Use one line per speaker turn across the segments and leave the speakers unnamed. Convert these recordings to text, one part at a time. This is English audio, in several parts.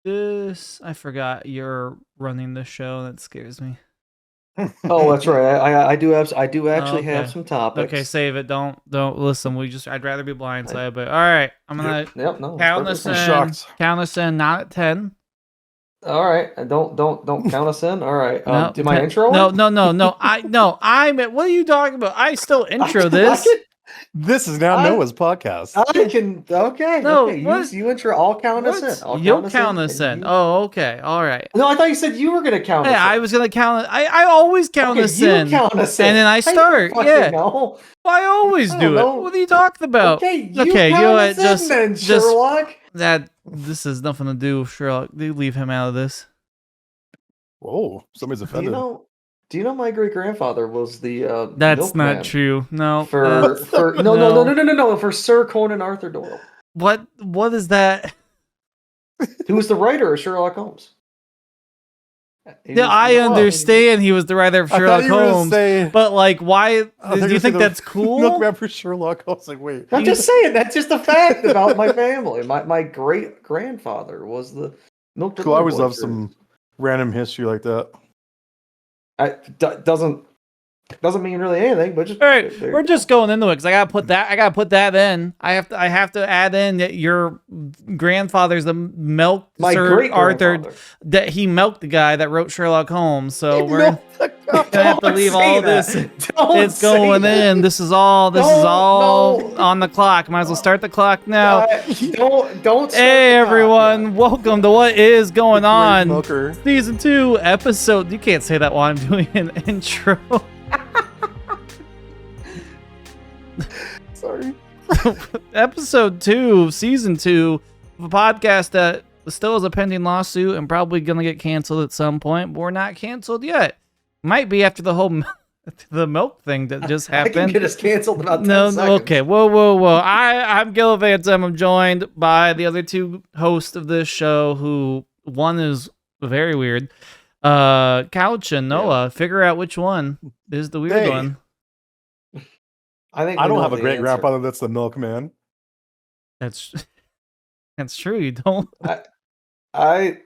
this. I forgot you're running the show. That scares me.
Oh, that's right. I do actually
okay.
have some topics.
Okay, save it. Don't listen. I'd rather be blindsided. But all right, I'm gonna count us in. Count us in. Not at 10.
All right, don't count us in. All right,
No,
do my intro?
No. I'm. What are you talking about? I still intro this.
This is now Noah's podcast.
I can. Okay.
No,
okay. You intro. I'll count us in.
You'll count us in. Oh, okay. All right.
No, I thought you said you were gonna count.
Yeah, I was gonna count. I always count us in.
Count us in.
And then I start. Yeah.
Know.
I always do it. What are you talking about?
Okay, count us in then, Sherlock.
This has nothing to do with Sherlock. They leave him out of this.
Whoa, somebody's offended.
Do you know my great grandfather was the
That's
milkman
not true. No.
No, for Sir Conan Arthur Doyle.
What is that?
Who was the writer of Sherlock Holmes?
Yeah, I understand he was the writer of Sherlock Holmes, but like, why? Do you think that's cool?
Milkman for Sherlock Holmes. Like, wait.
I'm just saying that's just a fact about my family. My great grandfather was the milkman.
Cool. I always love some random history like that.
Doesn't mean really anything, but just
all right. We're just going into it because I gotta put that in. I have to add in that your grandfather's the Sir Arthur, that he milked the guy that wrote Sherlock Holmes. So we're gonna have to leave all this. It's going in. This is all on the clock. Might as well start the clock now.
Don't.
Hey everyone, welcome to What Is Going On, Season 2 episode. You can't say that while I'm doing an intro.
Sorry.
Episode 2, Season 2 of a podcast that still has a pending lawsuit and probably gonna get canceled at some point, but we're not canceled yet. Might be after the whole the milk thing that just happened.
I can get us canceled about 10 seconds.
Okay, whoa. I'm Gil Phantom. I'm joined by the other two hosts of this show, who one is very weird. Couch and Noah. Figure out which one is the weird one.
I don't have a great grandfather that's the milkman.
That's true. You don't.
I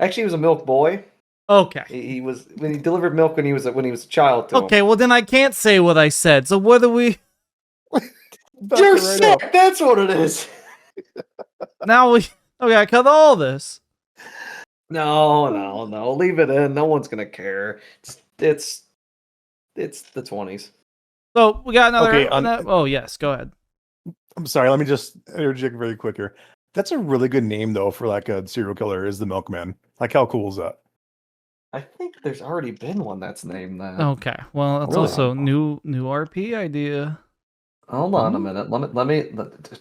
actually was a milk boy.
Okay.
He was when he delivered milk when he was a child.
Okay, well then I can't say what I said. So what do we?
You're sick. That's what it is.
Now I cut all this.
No. Leave it in. No one's gonna care. It's the 20s.
So we got another. Oh yes, go ahead.
I'm sorry. Let me just interject very quick here. That's a really good name though for like a serial killer. Is the milkman? Like, how cool is that?
I think there's already been one that's named that.
Okay. Well, it's also new RP idea.
Hold on a minute. Let me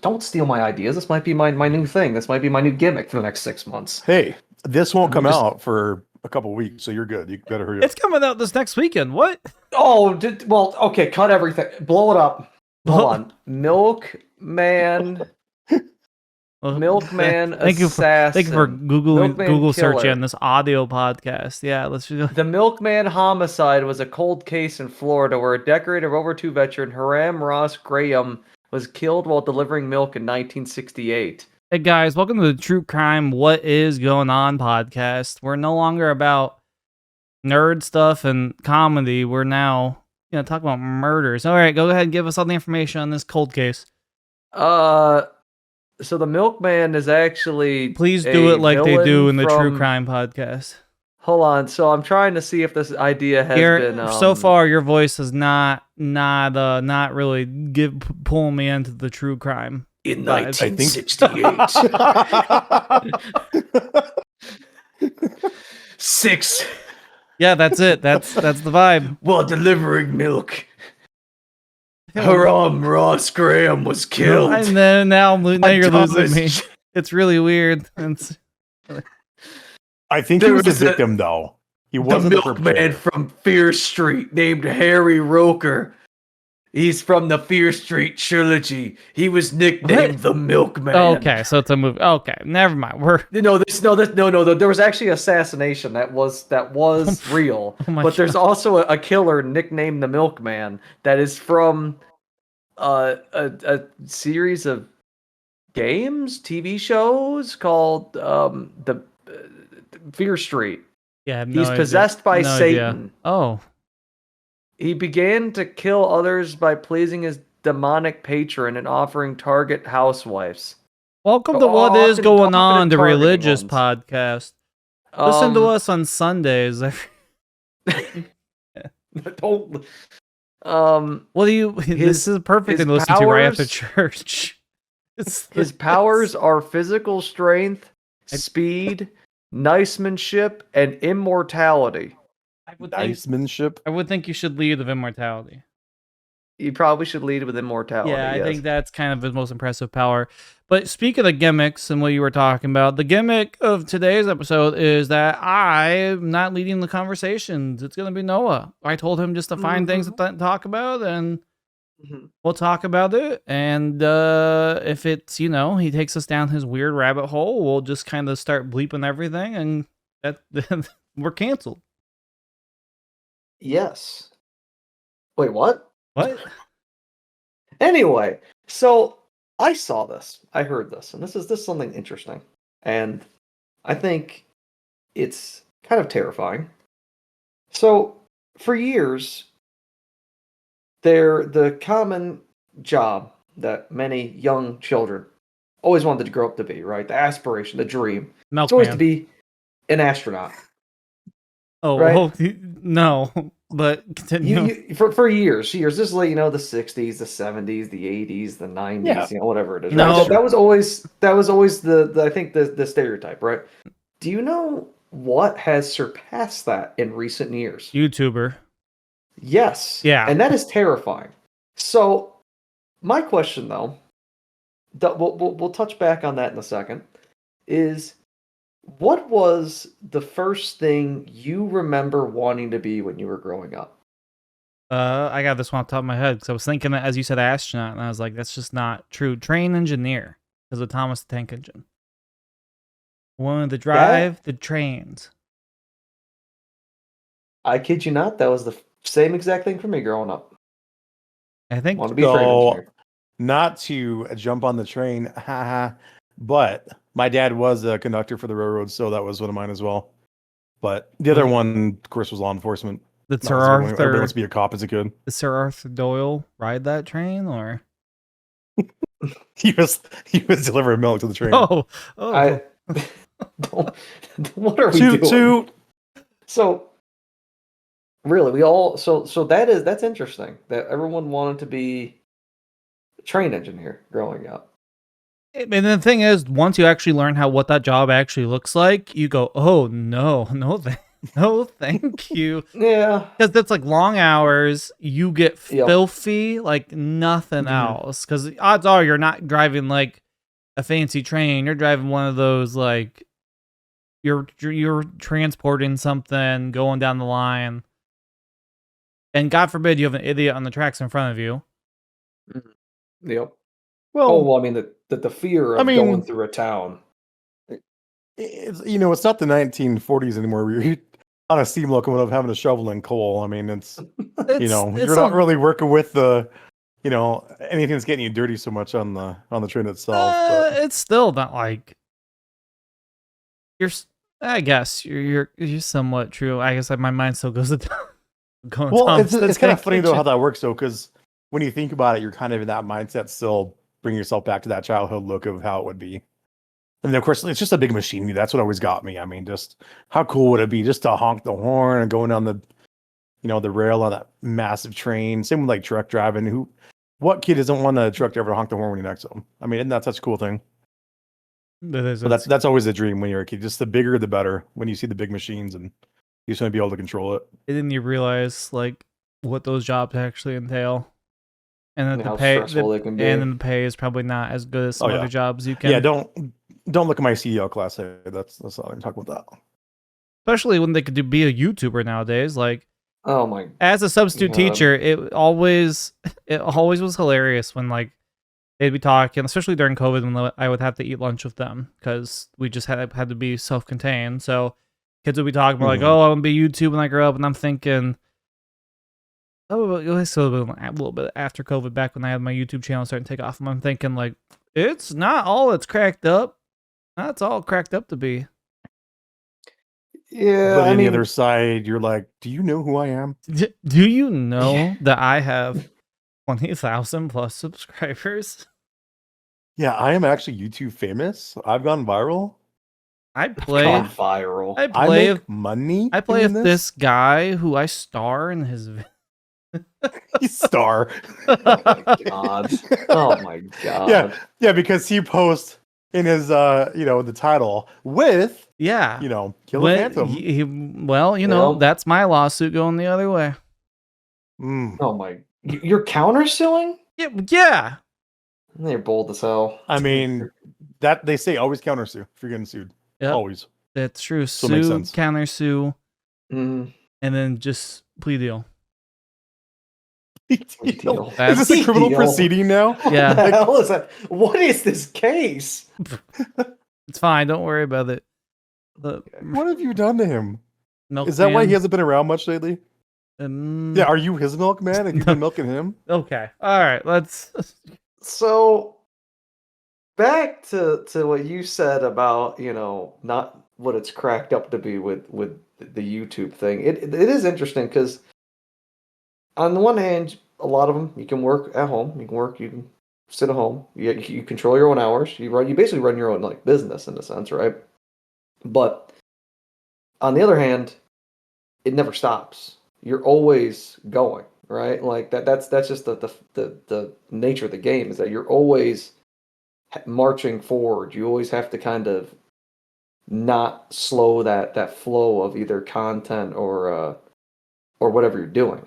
don't steal my ideas. This might be my new thing. This might be my new gimmick for the next 6 months.
Hey, this won't come out for a couple weeks, so you're good. You better hurry up.
It's coming out this next weekend. What?
Oh, well, okay. Cut everything. Blow it up. Hold on. Milkman. Milkman assassin.
Thank you for Google searching this audio podcast. Yeah, let's just go.
The Milkman homicide was a cold case in Florida where a decorated World War II veteran, Hiram Ross Graham, was killed while delivering milk in 1968.
Hey guys, welcome to the True Crime What Is Going On podcast. We're no longer about nerd stuff and comedy. We're now talk about murders. All right, go ahead and give us all the information on this cold case.
So the milkman is actually...
Please do it like they do in the True Crime podcast.
Hold on. So I'm trying to see if this idea has been...
So far, your voice has not really pulling me into the true crime.
In 1968. 6.
Yeah, that's it. That's the vibe.
While delivering milk, Hiram Ross Graham was killed.
And then now you're losing me. It's really weird.
I think he was the victim, though. He wasn't
the milkman from Fear Street named Harry Roker. He's from the Fear Street trilogy. He was nicknamed the Milkman.
Okay, so it's a movie. Okay, never mind.
No. There was actually assassination that was real, but there's also a killer nicknamed the Milkman that is from a series of games, TV shows called the Fear Street.
Yeah,
he's possessed by Satan.
Idea. Oh.
He began to kill others by pleasing his demonic patron and offering target housewives.
Welcome to What Is Going On, the religious podcast. Listen to us on Sundays.
Don't.
What do you? This is perfect to listen to right after church.
His powers are physical strength, speed, nicemanship, and immortality.
I would think you should lead with immortality.
You probably should lead with immortality.
Yeah, I think that's kind of his most impressive power. But speaking of gimmicks and what you were talking about, the gimmick of today's episode is that I'm not leading the conversations. It's going to be Noah. I told him just to find things to talk about, and we'll talk about it. And if it's, he takes us down his weird rabbit hole, we'll just kind of start bleeping everything, and we're canceled.
Yes. Wait, what?
What?
Anyway, so I saw this. I heard this, and this is something interesting. And I think it's kind of terrifying. So, for years, the common job that many young children always wanted to grow up to be, right? The aspiration, the dream.
Milkman.
It's always to be an astronaut.
Oh, right? Well, no, but continue.
For years. This is like, the 60s, the 70s, the 80s, the 90s, whatever it is. Right?
No.
That was always the I think the stereotype, right? Do you know what has surpassed that in recent years?
YouTuber.
Yes.
Yeah.
And that is terrifying. So, my question though, we'll touch back on that in a second, is what was the first thing you remember wanting to be when you were growing up?
I got this one off the top of my head because I was thinking that, as you said, astronaut, and I was like, that's just not true. Train engineer, because of Thomas the Tank Engine. Wanted to drive the trains.
I kid you not, that was the same exact thing for me growing up.
I think
want to be a train engineer.
Not to jump on the train, but my dad was a conductor for the railroad, so that was one of mine as well. But the other one, of course, was law enforcement.
Did Sir Arthur
everybody wants to be a cop as a kid.
Did Sir Arthur Doyle ride that train, or
he was delivering milk to the train?
Oh. What are we doing?
Toot.
So really, we all so that's interesting that everyone wanted to be a train engineer growing up.
And the thing is, once you actually learn what that job actually looks like, you go, "Oh no, thank you."
Yeah,
because that's like long hours. You get filthy like nothing else. Because odds are you're not driving like a fancy train. You're driving one of those like you're transporting something going down the line, and God forbid you have an idiot on the tracks in front of you.
Yep. Well, I mean the fear of going through a town.
It's not the 1940s anymore. We're on a steam locomotive having to shovel in coal. I mean, it's you're not really working with the anything that's getting you dirty so much on the train itself.
It's still not like I guess you're somewhat true. I guess my mind still goes to going.
Well, it's kind of funny though how that works though, because when you think about it, you're kind of in that mindset still. Bring yourself back to that childhood look of how it would be. And of course, it's just a big machine. That's what always got me. I mean, just how cool would it be just to honk the horn and going down the rail on that massive train. Same with like truck driving. What kid doesn't want a truck driver to honk the horn when you're next to him? I mean, isn't that such a cool thing? But that's always a dream when you're a kid. Just the bigger, the better. When you see the big machines and you just want to be able to control it.
Didn't you realize like what those jobs actually entail? And then the pay is probably not as good as some other jobs you can.
Yeah, don't look at my CDL class. That's not I'm talking about that.
Especially when they could be a YouTuber nowadays. Like,
oh my!
As a substitute teacher, it always was hilarious when like they'd be talking, especially during COVID when I would have to eat lunch with them because we just had to be self-contained. So kids would be talking like, "Oh, I want to be YouTube when I grow up," and I'm thinking. Oh, it was a little bit after COVID, back when I had my YouTube channel starting to take off. And I'm thinking, like, it's not all it's cracked up. That's all cracked up to be.
Yeah,
but on the other side, you're like, do you know who I am?
Do you know that I have 20,000 plus subscribers?
Yeah, I am actually YouTube famous. I've gone viral.
I play
viral.
I make money.
I play with this guy who I star in his
star.
Oh my god. Oh my god.
Yeah, because he posts in his the title with kill a phantom.
That's my lawsuit going the other way.
Oh my, you're countersuing?
Yeah.
They're bold as hell.
I mean, that they say always countersue if you're getting sued.
Yep.
Always.
That's true.
So it makes sense.
Countersue, and then just plea deal.
Is this a criminal proceeding now?
Yeah.
What the hell is that? What is this case?
It's fine. Don't worry about it.
What have you done to him?
Milkman.
Is that why he hasn't been around much lately? Yeah, are you his milkman? Have you been milking him?
Okay. All right. Let's.
So, back to what you said about not what it's cracked up to be with the YouTube thing. It is interesting because on the one hand, a lot of them you can work at home. You can sit at home. You control your own hours. You basically run your own business in a sense, right? But on the other hand, it never stops. You're always going, right? Like that's just the nature of the game is that you're always marching forward. You always have to kind of not slow that flow of either content or whatever you're doing.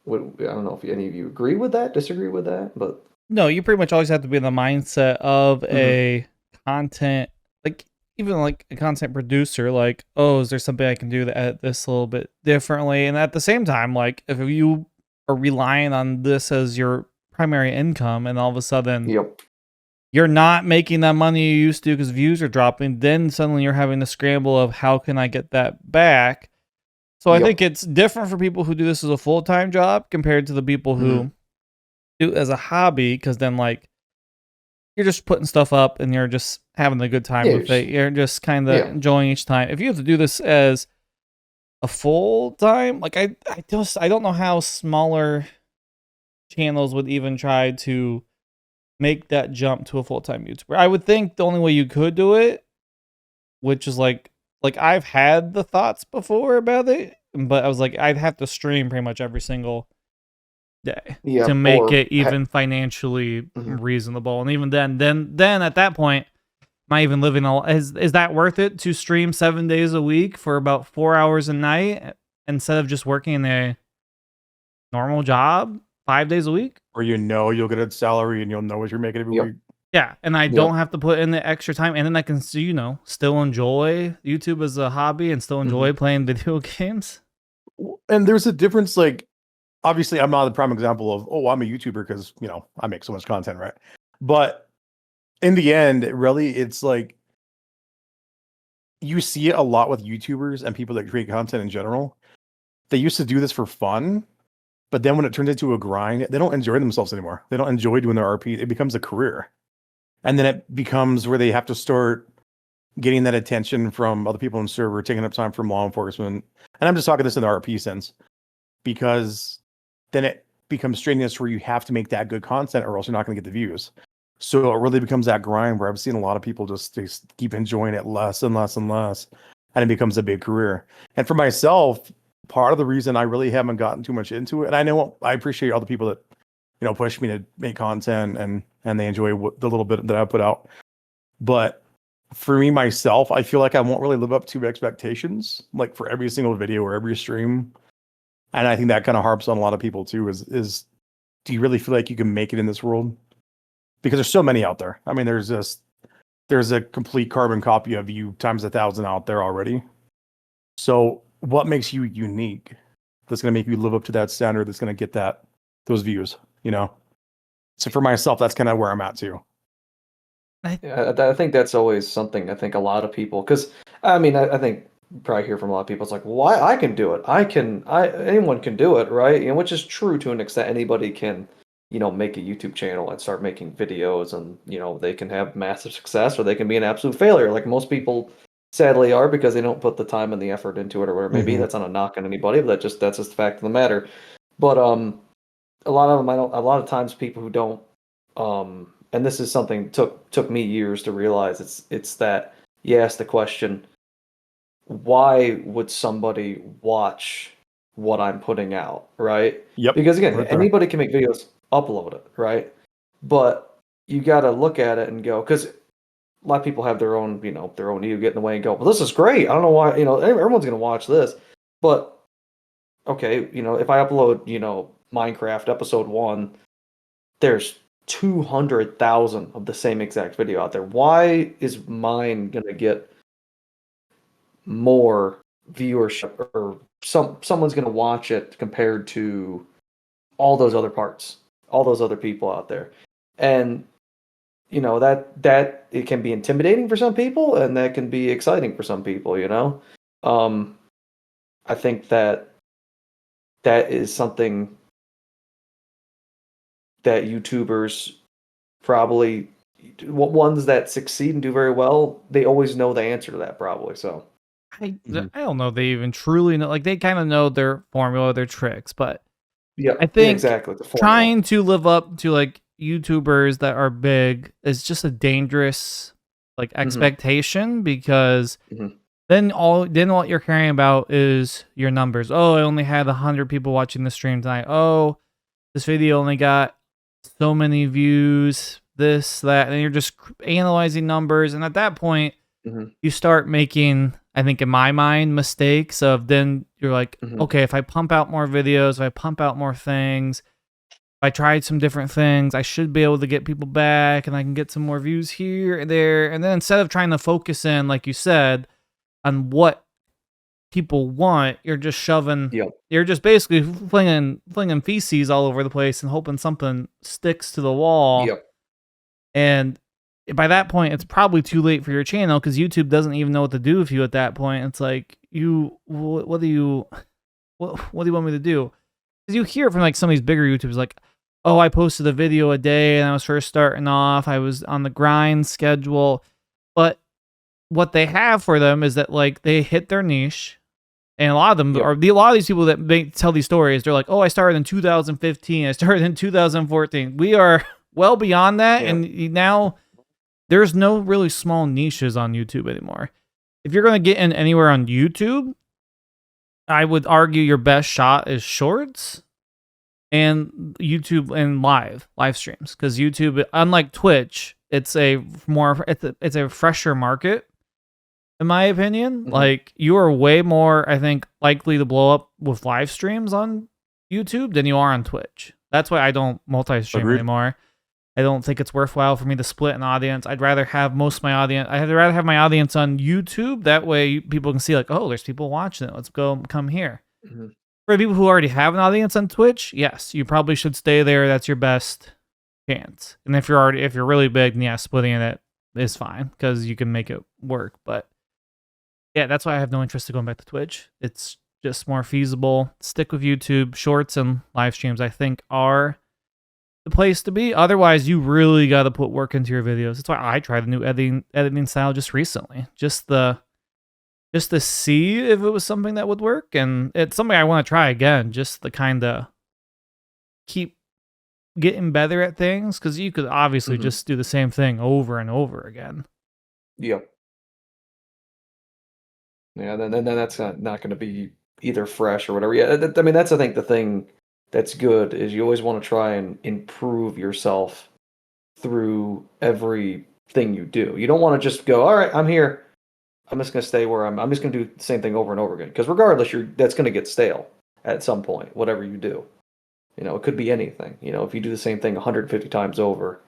I don't know if any of you agree with that, disagree with that, but
no, you pretty much always have to be in the mindset of a content, even like a content producer, is there something I can do to edit this a little bit differently? And at the same time, if you are relying on this as your primary income and all of a sudden you're not making that money you used to because views are dropping, then suddenly you're having to scramble of how can I get that back? So I think it's different for people who do this as a full-time job compared to the people who do it as a hobby, because then you're just putting stuff up and you're just having a good time with it. You're just kind of enjoying each time. If you have to do this as a full-time, I don't know how smaller channels would even try to make that jump to a full-time YouTuber. I would think the only way you could do it, which is I've had the thoughts before about it, but I was I'd have to stream pretty much every single day to make it even financially reasonable. And even then at that point, am I even living is that worth it to stream 7 days a week for about 4 hours a night instead of just working a normal job 5 days a week?
Or you'll get a salary and you'll know what you're making every week.
Yeah, and I don't have to put in the extra time, and then I can still enjoy YouTube as a hobby and still enjoy playing video games.
And there's a difference, obviously I'm not the prime example of, I'm a YouTuber because, I make so much content, right? But in the end, really, it's you see it a lot with YouTubers and people that create content in general. They used to do this for fun, but then when it turns into a grind, they don't enjoy themselves anymore. They don't enjoy doing their RP. It becomes a career. And then it becomes where they have to start getting that attention from other people in the server, taking up time from law enforcement. And I'm just talking this in the RP sense, because then it becomes strenuous where you have to make that good content or else you're not going to get the views. So it really becomes that grind where I've seen a lot of people just keep enjoying it less and less and less. And it becomes a big career. And for myself, part of the reason I really haven't gotten too much into it, and I appreciate all the people that, push me to make content and they enjoy the little bit that I put out. But for me, myself, I feel like I won't really live up to expectations, for every single video or every stream. And I think that kind of harps on a lot of people too, is do you really feel like you can make it in this world? Because there's so many out there. I mean, there's a complete carbon copy of you times 1,000 out there already. So what makes you unique that's going to make you live up to that standard, that's going to get those views, So for myself, that's kind of where I'm at too.
I think that's always something I think a lot of people, because I think you probably hear from a lot of people, it's why I can do it. Anyone can do it, right? Which is true to an extent. Anybody can make a YouTube channel and start making videos, and they can have massive success, or they can be an absolute failure, like most people sadly are, because they don't put the time and the effort into it, or whatever. Maybe that's not a knock on anybody, but that's just the fact of the matter. But a lot of them, a lot of times people who don't, and this is something took me years to realize, it's that you ask the question, why would somebody watch what I'm putting out, right?
Yep.
Because again, anybody can make videos, upload it, right? But you got to look at it and go, because a lot of people have their own ego get in the way and go, well, this is great. I don't know why, everyone's going to watch this. But okay, if I upload, Minecraft episode 1, there's 200,000 of the same exact video out there. Why is mine going to get more viewership, or someone's going to watch it compared to all those other parts, all those other people out there? And that it can be intimidating for some people, and that can be exciting for some people. I think that is something that YouTubers probably, ones that succeed and do very well, they always know the answer to that, probably. So
I don't know if they even truly know. Like, they kind of know their formula, their tricks, but
yeah,
I think
exactly.
Trying to live up to like YouTubers that are big is just a dangerous like expectation, because then what you're caring about is your numbers. Oh, I only had 100 people watching the stream tonight. Oh, this video only got so many views, this, that, and you're just analyzing numbers. And at that point, you start making, I think in my mind, mistakes of, then you're like, okay, if I pump out more videos, if I pump out more things, if I tried some different things, I should be able to get people back, and I can get some more views here and there. And then instead of trying to focus in, like you said, on what people want, you're just shoving, you're just basically flinging feces all over the place and hoping something sticks to the wall. And by that point, it's probably too late for your channel, because YouTube doesn't even know what to do with you at that point. It's like, what do you want me to do? Because you hear from like some of these bigger YouTubers, like, oh, I posted a video a day and I was first starting off, I was on the grind schedule. But what they have for them is that like they hit their niche, and a lot of them are a lot of these people that tell these stories. They're like, oh, I started in 2015, I started in 2014. We are well beyond that, and now there's no really small niches on YouTube anymore. If you're going to get in anywhere on YouTube, I would argue your best shot is shorts and YouTube and live streams, because YouTube, unlike Twitch, it's a fresher market. In my opinion, like, you are way more, I think, likely to blow up with live streams on YouTube than you are on Twitch. That's why I don't multi-stream anymore. I don't think it's worthwhile for me to split an audience. I'd rather have most of my audience. I'd rather have my audience on YouTube. That way people can see like, oh, there's people watching it. Let's come here. For people who already have an audience on Twitch, yes, you probably should stay there. That's your best chance. And if you're really big, then yeah, splitting it is fine, because you can make it work. But yeah, that's why I have no interest in going back to Twitch. It's just more feasible. Stick with YouTube. Shorts and live streams, I think, are the place to be. Otherwise, you really got to put work into your videos. That's why I tried the new editing style just recently, just to see if it was something that would work. And it's something I want to try again, just to kind of keep getting better at things, because you could obviously just do the same thing over and over again.
Yeah, then that's not going to be either fresh or whatever. Yeah, I mean, that's, I think, the thing that's good is you always want to try and improve yourself through everything you do. You don't want to just go, all right, I'm here, I'm just going to stay where I'm just going to do the same thing over and over again. Because regardless, that's going to get stale at some point, whatever you do. It could be anything. If you do the same thing 150 times over,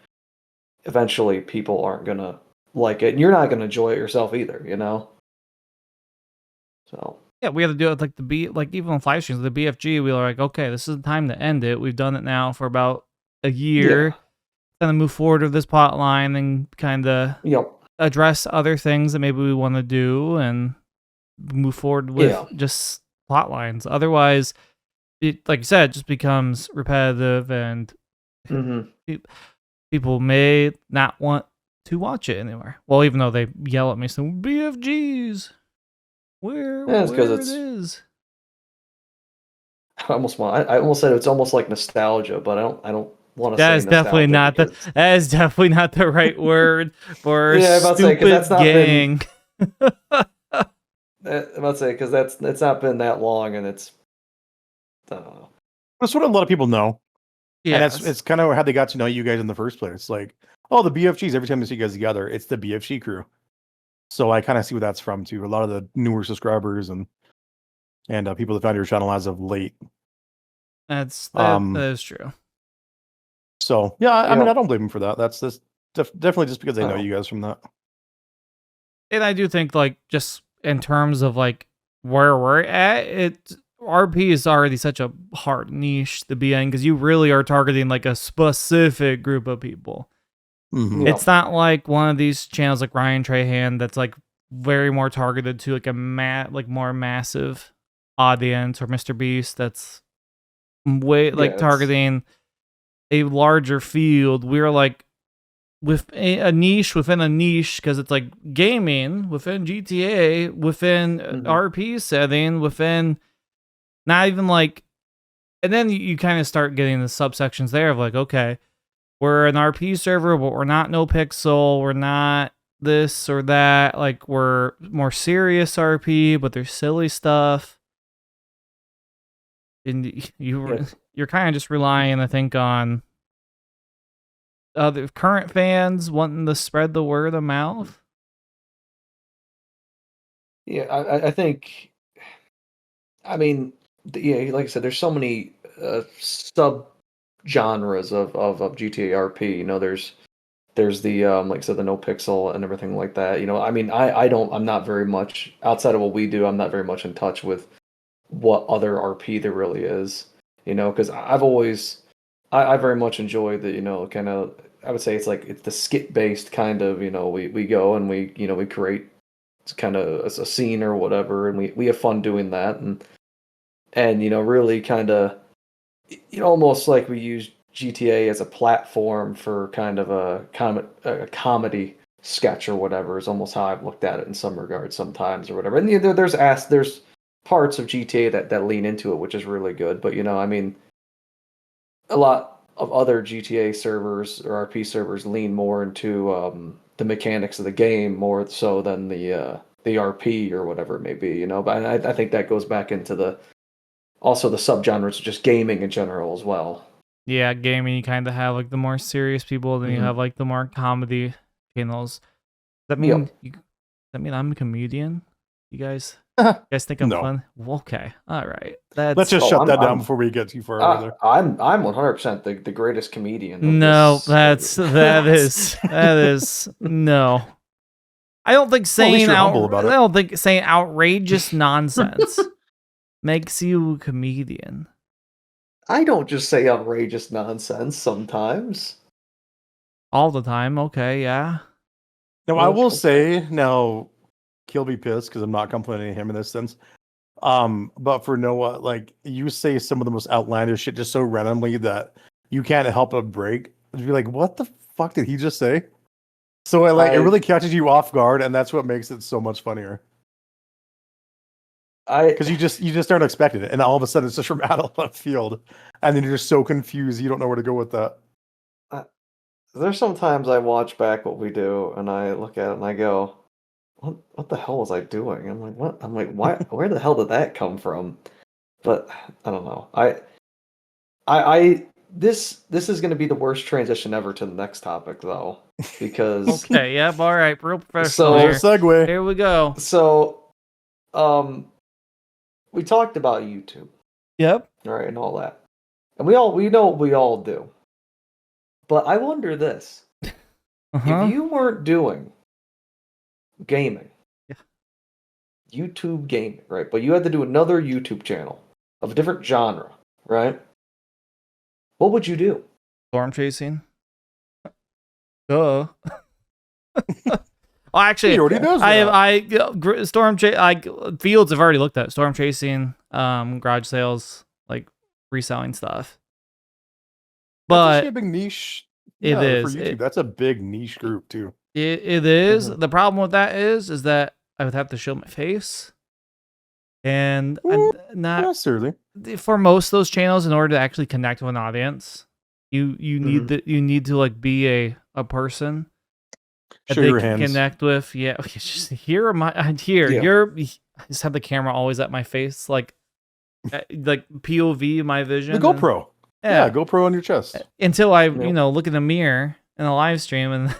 eventually people aren't going to like it, and you're not going to enjoy it yourself either, So
yeah, we had to do it like even with live streams, the BFG, we were like, okay, this is the time to end it. We've done it now for about a year. Kind of move forward with this plot line and kind of address other things that maybe we want to do, and move forward with just plot lines. Otherwise, it, like you said, just becomes repetitive, and people may not want to watch it anymore. Well, even though they yell at me, so BFGs, where it is.
I almost said it's almost like nostalgia, but I don't want to say
that is definitely not that is definitely not the right word for stupid gang.
I'm about to say because it's not been that long, and it's I don't know.
That's what a lot of people know. Yeah, and it's kind of how they got to know you guys in the first place. Like, oh, the BFGs. Every time they see you guys together, it's the BFG crew. So I kind of see where that's from too. A lot of the newer subscribers and people that found your channel as of late.
That is true.
So yeah, I mean, I don't blame them for that. That's definitely just because I know you guys from that.
And I do think, like, just in terms of like where we're at, RP is already such a hard niche to be in because you really are targeting like a specific group of people. Mm-hmm. It's not like one of these channels like Ryan Trahan that's like very more targeted to like a more massive audience, or Mr. Beast that's way targeting a larger field. We're like with a niche within a niche because it's like gaming within GTA, within RP setting, within not even like, and then you kind of start getting the subsections there of like, okay, we're an RP server, but we're not no pixel, we're not this or that, like we're more serious RP, but there's silly stuff. And you're kind of just relying, I think, on the current fans wanting to spread the word of mouth.
Yeah, I think, I mean, like I said, there's so many sub genres of GTA RP. You know, there's the like I said, the no pixel and everything like that. You know, I mean, I'm not very much outside of what we do. I'm not very much in touch with what other RP there really is. You know, because I very much enjoy the, you know, kind of, I would say it's the skit based kind of, you know, we go and we create kind of a scene or whatever, and we have fun doing that, and you know, really kind of, you know, almost like we use GTA as a platform for kind of a comedy sketch or whatever is almost how I've looked at it in some regards sometimes or whatever. And you know, there's parts of GTA that lean into it, which is really good. But you know, I mean, a lot of other GTA servers or RP servers lean more into the mechanics of the game more so than the RP or whatever it may be. You know, but I think that goes back into also the subgenres of just gaming in general as well.
Yeah, gaming, you kind of have like the more serious people, then you have like the more comedy channels. Does that mean I'm a comedian? You guys think I'm fun? Well, okay, all right.
Let's just shut that down before we get too far over there.
I'm 100% the greatest comedian.
No, that is no. I don't think saying outrageous nonsense makes you a comedian.
I don't just say outrageous nonsense sometimes.
All the time, okay, yeah.
Now, I will say, now, Kill be pissed because I'm not complaining to him in this sense. But for Noah, like, you say some of the most outlandish shit just so randomly that you can't help but break. You'd be like, what the fuck did he just say? So it really catches you off guard, and that's what makes it so much funnier. Because you just aren't expecting it, and all of a sudden it's just from out of left field, and then you're just so confused you don't know where to go with that.
There's sometimes I watch back what we do, and I look at it and I go, "What the hell was I doing?" I'm like, "What?" I'm like, "Why? Where the hell did that come from?" But I don't know. This is going to be the worst transition ever to the next topic, though, because
okay, yep, all right, real professional.
So segue.
Here we go.
So, we talked about YouTube.
Yep.
All right, and all that, and we know what we all do. But I wonder this: if you weren't doing gaming, YouTube gaming, right? But you had to do another YouTube channel of a different genre, right? What would you do?
Storm chasing. Duh. Well, actually,
he already knows that.
Fields have already looked at storm chasing, garage sales, like reselling stuff. But
that's a big niche.
It is
for YouTube. That's a big niche group too.
It is. The problem with that is that I would have to show my face, and I'm not
necessarily
for most of those channels. In order to actually connect with an audience, you need to like be a person that they can connect with. Yeah, just here you're. I just have the camera always at my face, like POV my vision.
The GoPro. Yeah, GoPro on your chest.
Until I, look in the mirror in a live stream and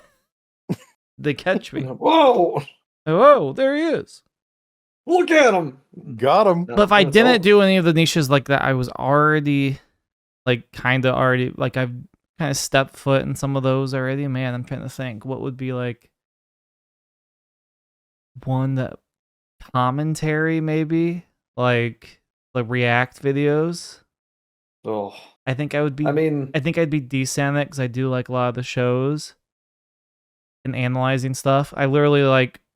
they catch me. Whoa, there he is.
Look at him.
Got him.
But if I didn't do any of the niches like that, I was already, I've kind of stepped foot in some of those already. Man, I'm trying to think what would be like one that commentary maybe, like React videos.
Oh.
I think I would be. I think I'd be decent at it because I do like a lot of the shows and analyzing stuff. I literally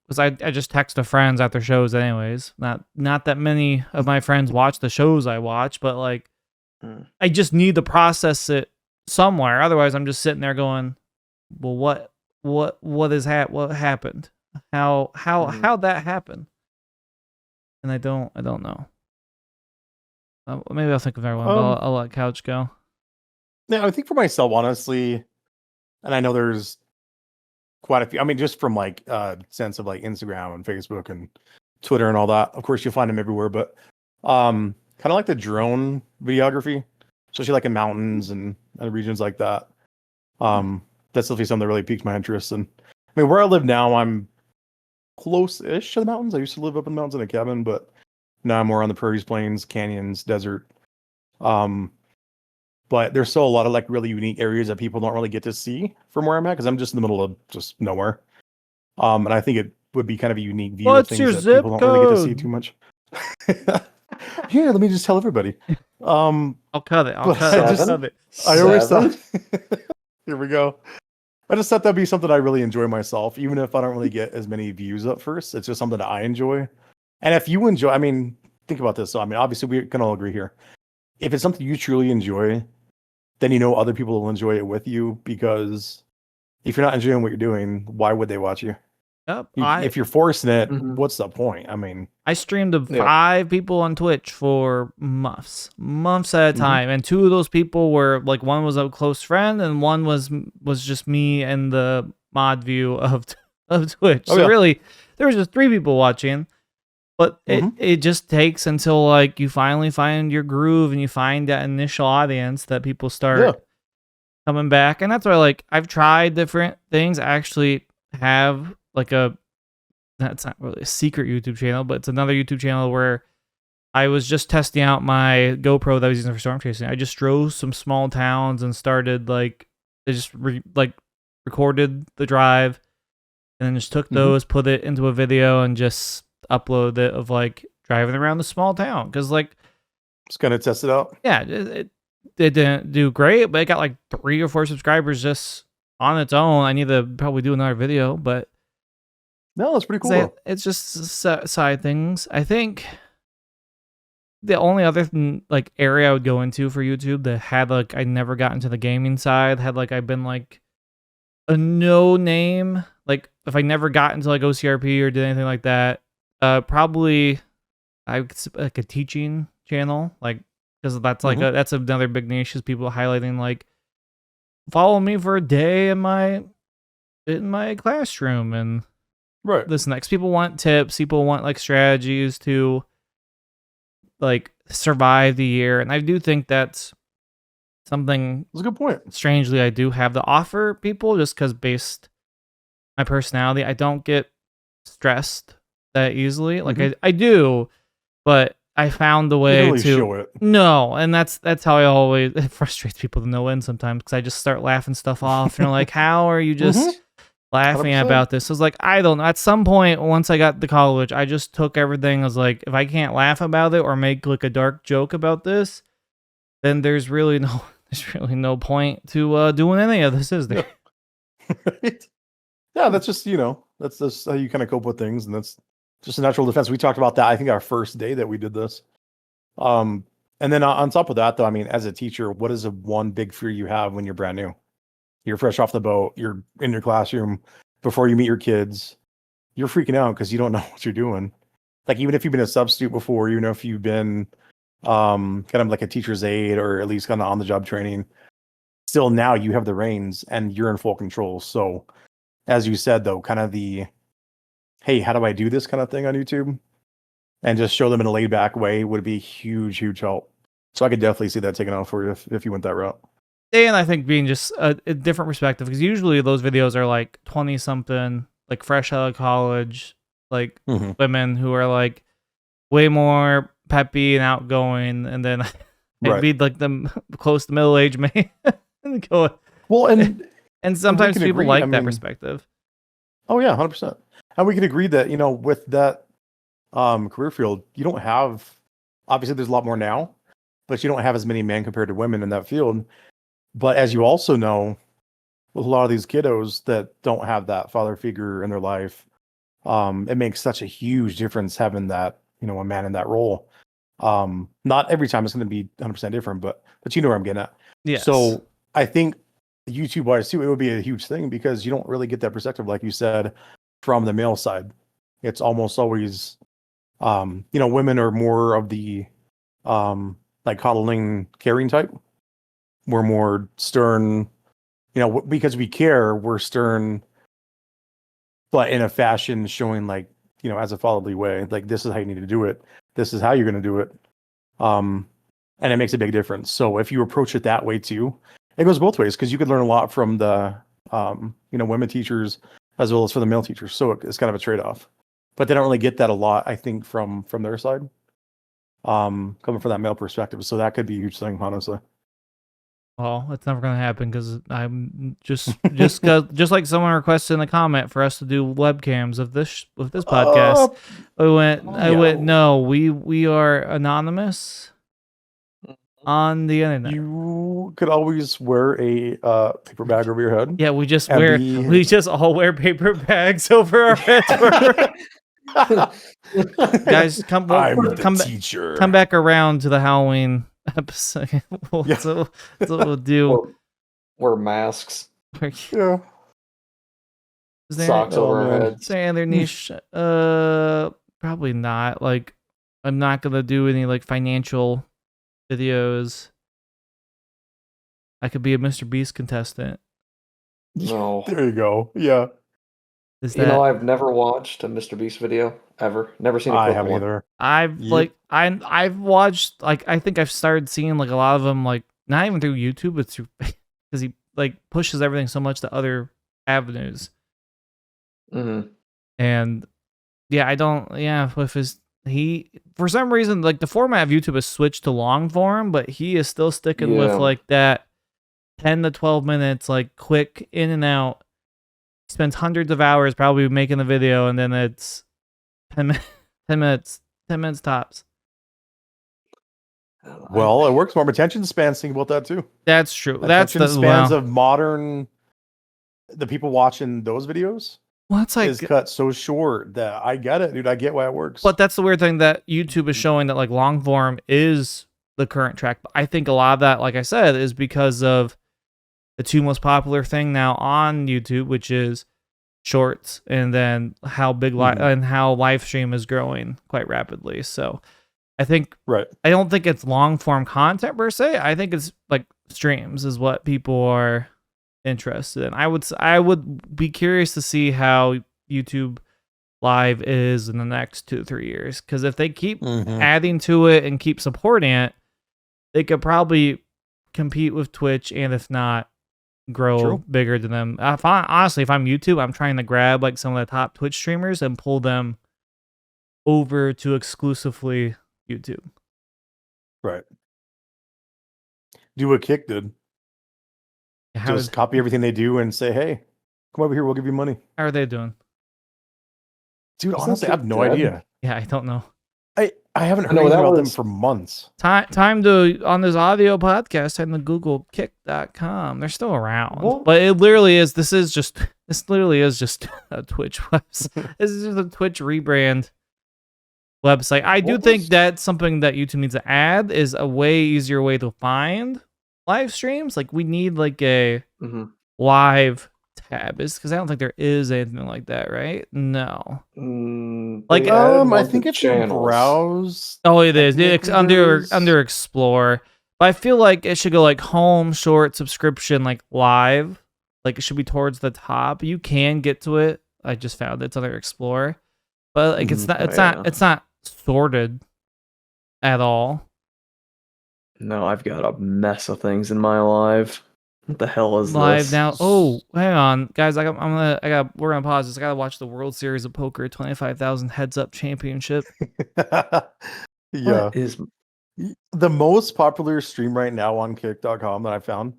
because I just text to friends after shows, anyways. Not that many of my friends watch the shows I watch, but I just need to process it somewhere. Otherwise, I'm just sitting there going, "Well, what happened? How'd that happen?" And I don't know. Maybe I'll think of everyone, but I'll let Couch go.
Yeah, I think for myself, honestly, and I know there's quite a few. I mean, just from sense of Instagram and Facebook and Twitter and all that. Of course, you'll find them everywhere, but kind of like the drone videography, especially in mountains and regions like that. That's definitely something that really piqued my interest. And I mean, where I live now, I'm close-ish to the mountains. I used to live up in the mountains in a cabin, but now I'm more on the prairies, plains, canyons, desert. But there's still a lot of really unique areas that people don't really get to see from where I'm at because I'm just in the middle of just nowhere. And I think it would be kind of a unique view of things that people don't really get to see too much. Here, let me just tell everybody.
I'll cut it.
I always thought. Here we go. I just thought that'd be something I really enjoy myself, even if I don't really get as many views at first. It's just something that I enjoy. And if you enjoy, I mean, think about this. So, I mean, obviously, we can all agree here. If it's something you truly enjoy, then other people will enjoy it with you, because if you're not enjoying what you're doing, why would they watch you?
Yep.
If you're forcing it, what's the point? I mean,
I streamed to 5 people on Twitch for months at a time, and 2 of those people were one was a close friend, and one was just me and the mod view of Twitch. So really, there was just 3 people watching. But it just takes until you finally find your groove and you find that initial audience that people start coming back. And that's why I've tried different things. I actually have that's not really a secret YouTube channel, but it's another YouTube channel where I was just testing out my GoPro that I was using for storm chasing. I just drove some small towns and started I just recorded the drive and then just took those, put it into a video, and just upload it of driving around the small town, because
just gonna test it out.
Yeah, it didn't do great, but it got 3 or 4 subscribers just on its own. I need to probably do another video, but
no, it's pretty cool.
It's just side things. I think the only other area I would go into for YouTube that had I never got into the gaming side, had I've been a no name, if I never got into OCRP or did anything like that. Probably a teaching channel, because that's that's another big niche, is people highlighting follow me for a day in my classroom and this next. People want tips, people want strategies to survive the year, and I do think that's something.
That's a good point.
Strangely, I do have to offer people, just because based my personality, I don't get stressed that easily. I do, but I found the way
really
to
show it.
No, and that's how I always. It frustrates people to no end sometimes, because I just start laughing stuff off, and they're like, "How are you just laughing 100%. About this?" I was I don't know. At some point, once I got to college, I just took everything. I was if I can't laugh about it or make a dark joke about this, then there's really no point to doing any of this, is there?
Right. Yeah, that's just that's just how you kind of cope with things, and that's just a natural defense. We talked about that, I think, our first day that we did this. And then on top of that, though, I mean, as a teacher, what is the one big fear you have when you're brand new? You're fresh off the boat. You're in your classroom before you meet your kids. You're freaking out because you don't know what you're doing. Like, even if you've been a substitute before, even if you've been kind of like a teacher's aide or at least kind of on the job training, still now you have the reins and you're in full control. So as you said, though, kind of the, hey, how do I do this kind of thing on YouTube? And just show them in a laid back way would be huge, huge help. So I could definitely see that taken off for you if you went that route.
And I think being just a different perspective, because usually those videos are like 20 something, like fresh out of college, like women who are like way more peppy and outgoing, and then I'd be like them close to middle age man.
Well,
and sometimes people like that perspective.
Oh yeah, 100%. And we can agree that, you know, with that career field, you don't have, obviously there's a lot more now, but you don't have as many men compared to women in that field. But as you also know, with a lot of these kiddos that don't have that father figure in their life, it makes such a huge difference having that, you know, a man in that role. Not every time it's going to be 100% different, but you know where I'm getting at.
Yes.
So I think YouTube wise too, it would be a huge thing because you don't really get that perspective, like you said, from the male side. It's almost always, you know, women are more of the like coddling, caring type. We're more stern, you know, because we care, we're stern, but in a fashion showing like, you know, as a fatherly way, like this is how you need to do it. This is how you're going to do it. And it makes a big difference. So if you approach it that way too, it goes both ways because you could learn a lot from the, you know, women teachers as well as for the male teachers. So it's kind of a trade-off, but they don't really get that a lot, I think, from their side, coming from that male perspective. So that could be a huge thing, honestly.
Well, it's never going to happen because I'm just like someone requested in the comment for us to do webcams of this podcast. I went, no, we are anonymous on the internet.
You could always wear a paper bag over your head.
Yeah, we just all wear paper bags over our heads. Guys, come back around to the Halloween episode. That's what we'll do.
Wear masks.
Yeah.
Socks over our heads.
Is there other niche? Probably not. Like, I'm not gonna do any like financial videos. I could be a Mr. Beast contestant.
No.
There you go. Yeah.
You know, I've never watched a Mr. Beast video ever. Never seen a clip.
I haven't either.
I've watched, like, I think I've started seeing like a lot of them, like not even through YouTube, but through because he like pushes everything so much to other avenues. And yeah, with his for some reason, like the format of YouTube has switched to long form, but he is still sticking with like that 10 to 12 minutes, like quick in and out. He spends hundreds of hours probably making the video, and then it's 10 minutes tops.
Well, it works more. Attention spans, think about that too.
That's true.
That's the spans of modern, the people watching those videos.
Well, it's like,
is cut so short that I get it, dude. I get why it works.
But that's the weird thing that YouTube is showing, that like long form is the current track. But I think a lot of that, like I said, is because of the two most popular thing now on YouTube, which is shorts, and then how big and how live stream is growing quite rapidly. So I think I don't think it's long form content per se. I think it's like streams is what people are interested in. I would be curious to see how YouTube Live is in the next 2 to 3 years, because if they keep adding to it and keep supporting it, they could probably compete with Twitch, and if not, grow bigger than them. Honestly, if I'm YouTube, I'm trying to grab like some of the top Twitch streamers and pull them over to exclusively YouTube.
Right. Do what Kick did. Just copy everything they do and say, hey, come over here, we'll give you money.
How are they doing?
Dude, honestly, I have no idea.
Yeah, I don't know.
I haven't heard about them for months.
Time to, on this audio podcast, time to Google kick.com. They're still around. But it literally is, this literally is just a Twitch website. This is just a Twitch rebrand. website. I do think that's something that YouTube needs to add, is a way easier way to find live streams. Like we need like a live tab, is because I don't think there is anything like that, right? No.
Like
I think if you browse,
it is. It's under Explore. But I feel like it should go like home, short, subscription, like live. Like it should be towards the top. You can get to it. I just found it's under Explore, but like it's not sorted at all.
No, I've got a mess of things in my live. What the hell is
live
this?
now? Oh, hang on, guys. We're gonna pause this. I gotta watch the World Series of Poker 25,000 Heads Up Championship.
Yeah, is the most popular stream right now on Kick.com that I found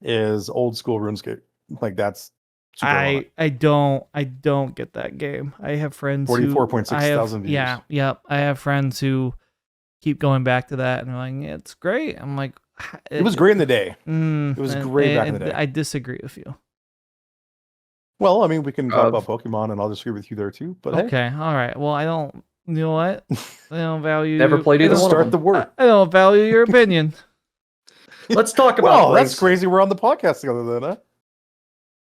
is old school RuneScape. Like that's
I don't get that game. I have friends
44.6 thousand views.
Yeah. I have friends who keep going back to that and they're like, it's great. I'm like,
it was great in the day. It was great back in the day.
I disagree with you.
Well, I mean, we can talk about Pokemon, and I'll disagree with you there too. But
okay, all right. Well, I don't. You know what? I don't value.
Never played either one.
Start the word.
I don't value your opinion.
Let's talk about.
Well, that's crazy. We're on the podcast together then, huh?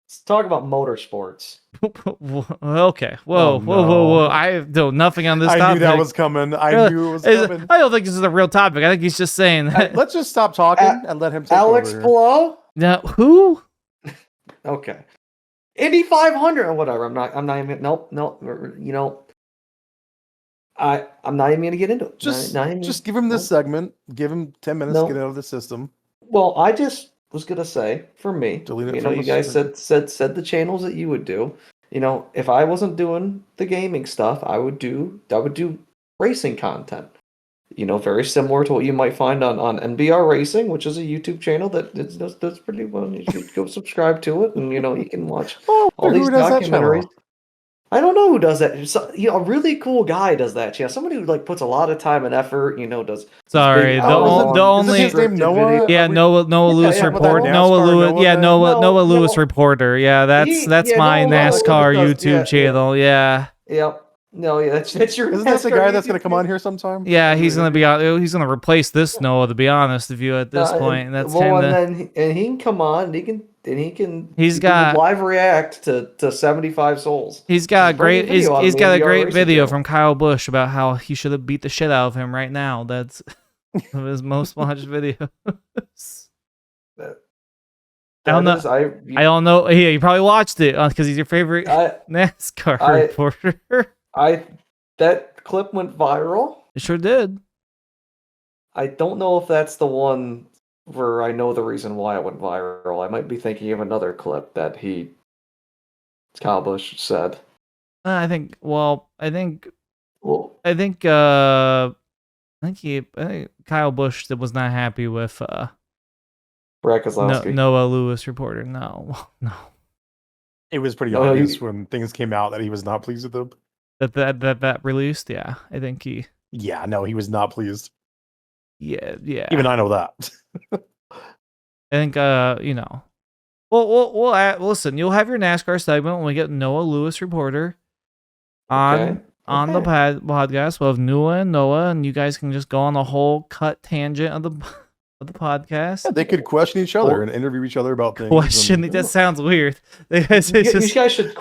Let's talk about motorsports.
Okay. Whoa. I know nothing on this topic.
I knew that was coming. I knew it was coming.
I don't think this is a real topic. I think he's just saying that.
Let's just stop talking and let him take
Alex
over.
Blow?
Now, who?
Okay. Indy 500 or whatever. I'm not even. Nope. You know, I'm not even going to get into it.
Just give him this segment. Give him 10 minutes to get out of the system.
Well, I just was gonna say, for me, you guys said the channels that you would do. You know, if I wasn't doing the gaming stuff, I would do racing content. You know, very similar to what you might find on NBR Racing, which is a YouTube channel that's pretty well. You should go subscribe to it, and you know you can watch all these documentaries. I don't know who does that. So, you know, a really cool guy does that. Yeah, somebody who like puts a lot of time and effort. You know, does.
Sorry, the only.
Is his name Noah?
Yeah, Noah Lewis reporter. Noah Lewis reporter. Yeah, that's my NASCAR YouTube channel. Yeah.
Yep. No, yeah, that's your.
Isn't that the guy that's going to come on here sometime?
Yeah, he's going to be on. He's going to replace this Noah. To be honest with you, at this point, and that's him.
And he can come on. He can
got
live react to 75 souls.
He's got a great. He's got a great video from Kyle Busch about how he should have beat the shit out of him right now. That's of his most watched videos. I don't know. Yeah, you probably watched it because he's your favorite NASCAR reporter.
That clip went viral.
It sure did.
I don't know if that's the one where I know the reason why it went viral. I might be thinking of another clip that Kyle Busch said.
I think Kyle Busch was not happy with
Brad Keselowski.
Noah Lewis reporter. No.
It was pretty obvious when things came out that he was not pleased with them.
That released, yeah. I think he.
Yeah, no, he was not pleased.
Yeah.
Even I know that.
I think you know. We'll listen. You'll have your NASCAR segment when we get Noah Lewis reporter on the podcast. We'll have Noah, and you guys can just go on the whole cut tangent of the podcast.
Yeah, they could question each other and interview each other about things.
That sounds weird. You
guys should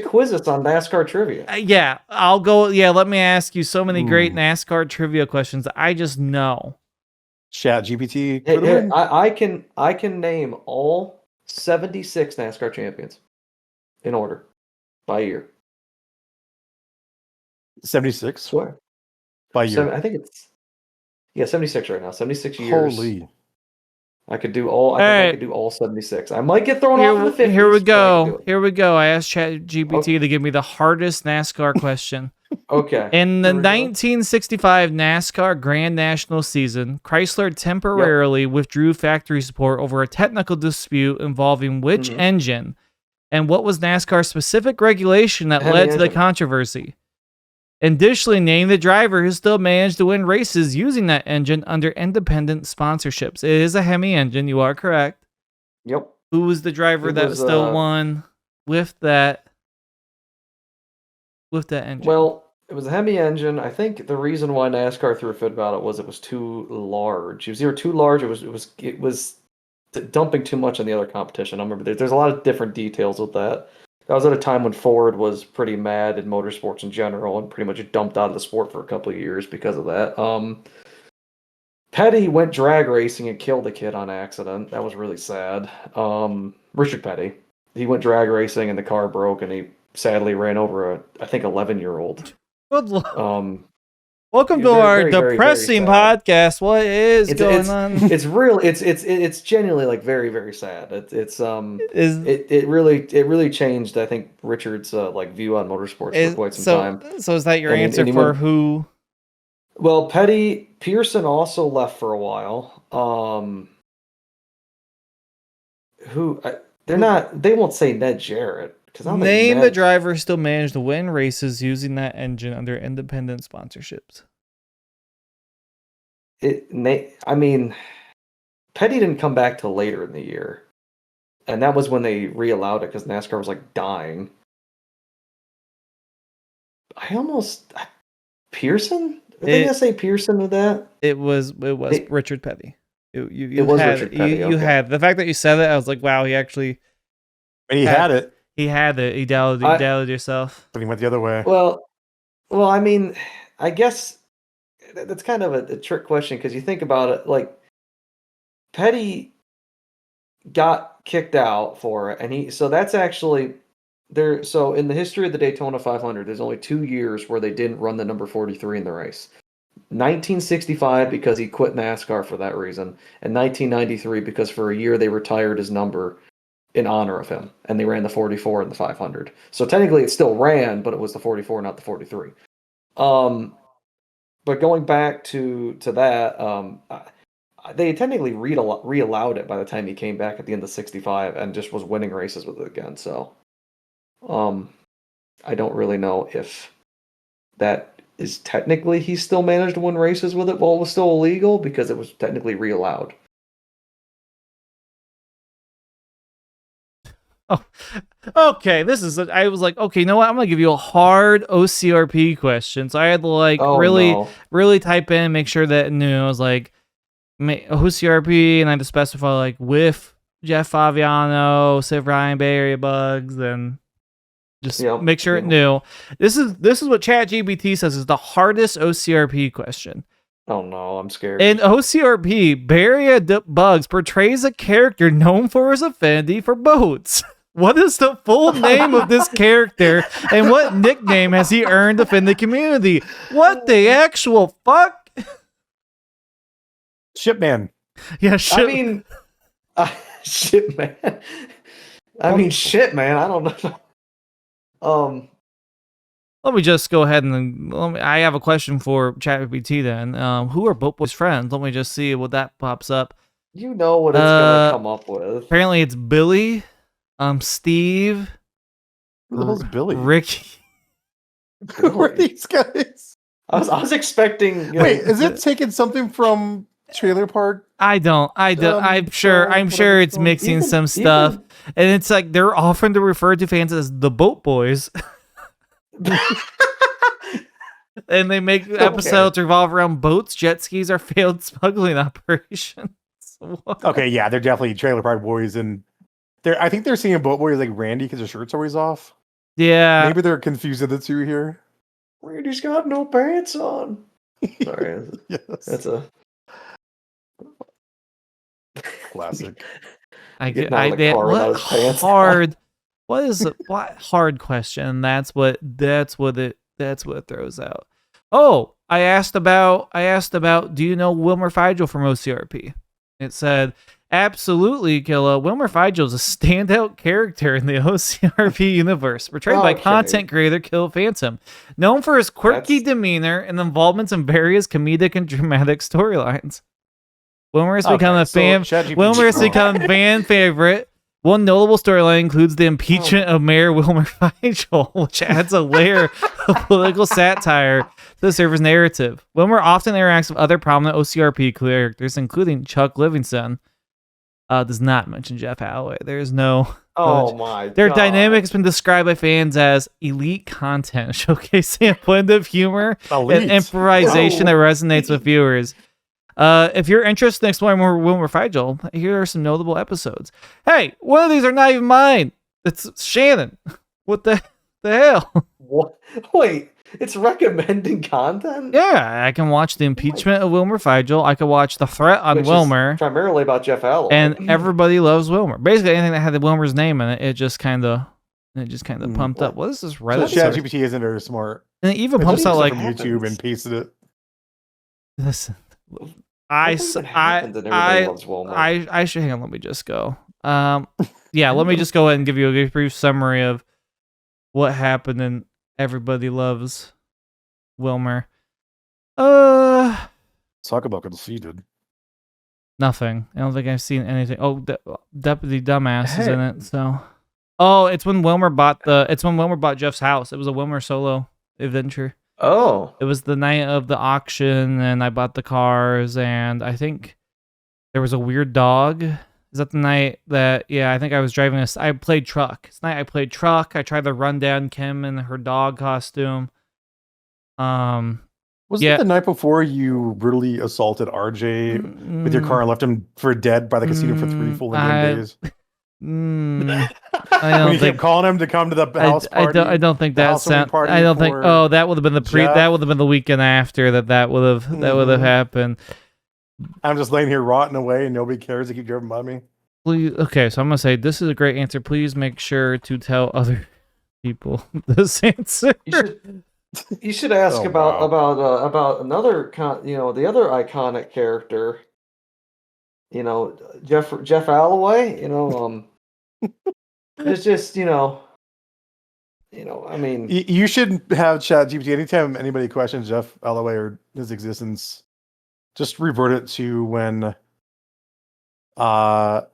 quiz us on NASCAR trivia.
Yeah, I'll go. Yeah, let me ask you so many great NASCAR trivia questions. I just know.
Chat GPT.
Hey, I can name all 76 NASCAR champions in order by year.
76.
Swear.
By year.
I think it's 76 right now. 76 years.
Holy.
I could do all. I could do all 76. I might get thrown off in the 50s.
Here we go. I asked ChatGPT to give me the hardest NASCAR question.
Okay.
In the 1965 NASCAR Grand National season, Chrysler temporarily withdrew factory support over a technical dispute involving which engine, and what was NASCAR's specific regulation that led to the controversy? Additionally, name the driver who still managed to win races using that engine under independent sponsorships. It is a Hemi engine. You are correct.
Yep.
Who was the driver that still won with that engine?
Well, It was a Hemi engine. I think the reason why NASCAR threw a fit about it was too large. It was either too large. It was dumping too much on the other competition. I remember there's a lot of different details with that. That was at a time when Ford was pretty mad at motorsports in general and pretty much dumped out of the sport for a couple of years because of that. Petty went drag racing and killed a kid on accident. That was really sad. Richard Petty. He went drag racing and the car broke and he sadly ran over I think 11-year-old.
Good luck. Welcome to our depressing podcast. What is going on?
It's real. It's genuinely like very, very sad. It really changed. I think Richard's like view on motorsports for quite some time.
So is that your answer for who?
Well, Pearson also left for a while. They won't say Ned Jarrett because
name the driver who still managed to win races using that engine under independent sponsorships.
I mean, Petty didn't come back till later in the year, and that was when they re-allowed it because NASCAR was like dying. Pearson. Did I say Pearson with that?
It was Richard Petty.
It was Richard Petty.
You had the fact that you said it. I was like, wow, he actually.
And he had it.
He had it. He doubted yourself.
But he went the other way.
Well, I mean, I guess that's kind of a trick question because you think about it, like Petty got kicked out for it, and so that's actually there. So in the history of the Daytona 500, there's only 2 years where they didn't run the number 43 in the race. 1965 because he quit NASCAR for that reason, and 1993 because for a year they retired his number in honor of him, and they ran the 44 in the 500. So technically it still ran, but it was the 44, not the 43. But going back to that, they technically re-allowed it by the time he came back at the end of 65 and just was winning races with it again. So I don't really know if that is technically he still managed to win races with it while it was still illegal because it was technically re-allowed.
Oh, okay. I was like, okay, you know what? I'm gonna give you a hard OCRP question. So I had to really type in, make sure that I was like OCRP, and I had to specify like with Jeff Favignano, Civ Ryan, Bay Area Bugs, and just make sure it knew. This is what ChatGPT says is the hardest OCRP question.
Oh no, I'm scared.
In OCRP, Bay Area Bugs portrays a character known for his affinity for boats. What is the full name of this character, and what nickname has he earned within the community? What the actual fuck?
Shipman.
Yeah,
Shipman. Shipman. Shit, man. I don't know.
Let me just go ahead and I have a question for ChatGPT then. Who are Boat Boy's friends? Let me just see what that pops up.
You know what it's gonna come up with.
Apparently it's Billy, Steve.
Who the hell's Billy?
Ricky.
Who are these guys?
I was expecting.
Wait, is it taking something from Trailer Park?
I don't. I'm sure it's mixing some stuff, and it's like they're often referred to fans as the Boat Boys. And they make episodes revolve around boats, jet skis, or failed smuggling operations.
Okay, yeah, they're definitely Trailer Park Boys, and I think they're seeing Boat Boys like Randy because his shirt's always off.
Yeah,
maybe they're confusing the two here.
Randy's got no pants on. Sorry,
yes.
That's a
classic.
Hard question. That's what it throws out. Oh, I asked about do you know Wilmer Figel from OCRP? It said, absolutely, Killa. Wilmer Figel is a standout character in the OCRP universe, portrayed by content creator Kill Phantom, known for his quirky demeanor and involvements in various comedic and dramatic storylines. Wilmer has become a fan favorite. One notable storyline includes the impeachment of Mayor Wilmer Figel, which adds a layer of political satire to the server's narrative. Wilmer often interacts with other prominent OCRP characters, including Chuck Livingston. Does not mention Jeff Holloway. There's no
Oh my
Their
God.
dynamic has been described by fans as elite content, showcasing a blend of humor and improvisation that resonates with viewers. If you're interested in exploring more Wilmer Figel, here are some notable episodes. Hey, one of these are not even mine. It's Shannon. What the hell?
What? Wait, it's recommending content?
Yeah, I can watch the impeachment of Wilmer Figel. I could watch the threat on
Which
Wilmer.
Is primarily about Jeff Alloway.
And everybody loves Wilmer. Basically, anything that had the Wilmer's name in it, it just kind of pumped up. What is this Reddit?
So ChatGPT isn't very smart.
And it even pumps out like
from YouTube and pasted it.
Listen, I should hang on. Let me just go. Yeah, let me just go ahead and give you a brief summary of what happened in Everybody Loves Wilmer.
Talk about conceited.
Nothing. I don't think I've seen anything. Oh, Deputy Dumbass is in it. So, it's when Wilmer bought Jeff's house. It was a Wilmer solo adventure.
Oh,
it was the night of the auction, and I bought the cars, and I think there was a weird dog. Is that the night that? Yeah, I think I was driving I played truck. It's night I played truck. I tried to run down Kim in her dog costume.
Was it the night before you brutally assaulted RJ with your car and left him for dead by the casino for 3 full days?
I
don't when you kept calling him to come to the house party.
I don't think that sound. I don't think. Oh, that would have been that would have been the weekend after that would have happened.
I'm just laying here rotting away and nobody cares to keep driving by me.
Please, okay, so I'm gonna say this is a great answer. Please make sure to tell other people this answer.
You should ask about another the other iconic character. Jeff Alloway. It's just I mean,
you should have ChatGPT anytime anybody questions Jeff Alloway or his existence. Just revert it to when Officer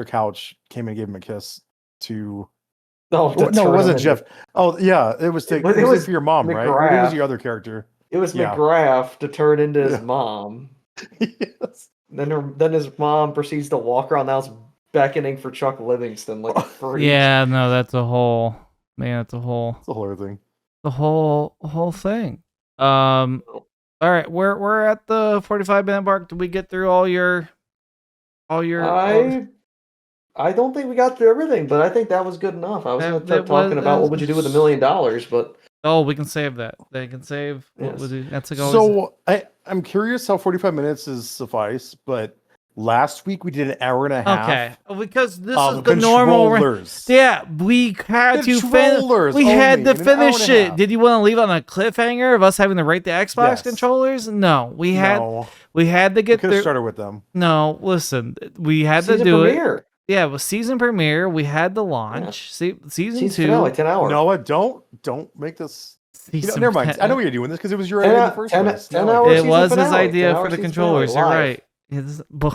Couch came and gave him a kiss to...
No,
it wasn't Jeff. Oh, yeah, it was for your mom,
McGrath.
Right? Or it was your other character.
It was McGrath to turn into his mom.
Yes.
Then his mom proceeds to walk around the house beckoning for Chuck Livingston like a freak.
Yeah, no, that's a whole... Man, that's a whole...
It's a whole other thing.
The whole thing. All right, we're at the 45-minute mark. Did we get through all your?
I don't think we got through everything, but I think that was good enough. I was going to start talking about what would you do with $1 million, but
we can save that. They can save.
Yes.
That's like
always... So I'm curious how 45 minutes is suffice, but last week we did an hour and a half.
Okay, because this is the normal. Yeah, we had to finish. We had to finish it. Did you want to leave on a cliffhanger of us having to rate the Xbox controllers? No, we had to get
through. Started with them.
No, listen, we had to do it. Yeah, it was season premiere. We had the launch. Yeah. Season 2.
Finale, 10 hours.
No, don't make this. Never mind. I know you're doing this because it was your idea in the first place.
10 hours.
It was his idea for the controllers. You're right.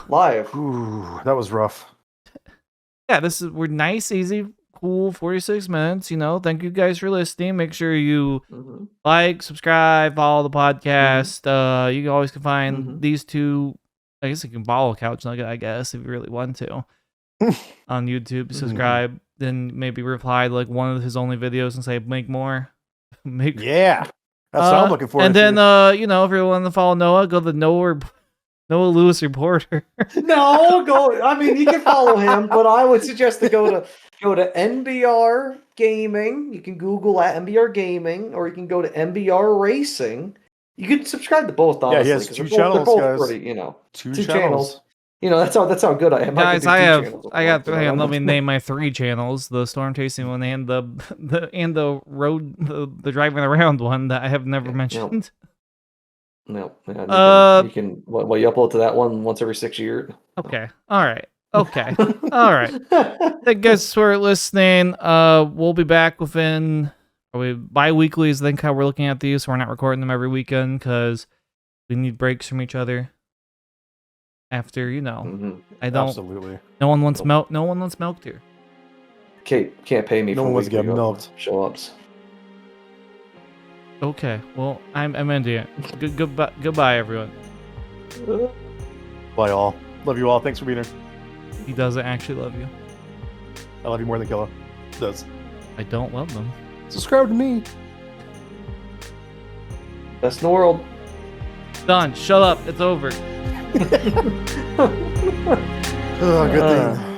Live.
Ooh, that was rough.
Yeah, we're nice, easy, cool 46 minutes. Thank you guys for listening. Make sure you like, subscribe, follow the podcast. You always can find these two. I guess you can follow Couch Nugget, I guess, if you really want to. On YouTube, subscribe, then maybe reply to like one of his only videos and say make more.
Yeah, that's what I'm looking for.
And then if you want to follow Noah, go to the Noah Lewis Reporter.
No, go. I mean, you can follow him, but I would suggest to go to NBR Gaming. You can Google at NBR Gaming, or you can go to NBR Racing. You can subscribe to both. Honestly,
he has 2 channels,
they're both
guys.
pretty,
two channels.
That's how good I am.
Guys, let me name my 3 channels: the storm chasing one and the road, the driving around one that I have never mentioned.
No. You can you upload to that one once every 6 years.
Okay. All right. Okay. All right. Thank you guys for listening. We'll be back within bi-weekly is I think how we're looking at these. So we're not recording them every weekend because we need breaks from each other. After I don't.
Absolutely.
No one wants milk. No one wants milk here.
Can't pay me.
No one wants to get milked.
Show ups.
Okay. Well, I'm ending it. Goodbye, everyone.
Bye, all. Love you all. Thanks for being here.
He doesn't actually love you.
I love you more than Killa does.
I don't love them.
Subscribe to me.
Best in the world.
Done. Shut up. It's over.
Oh, good thing.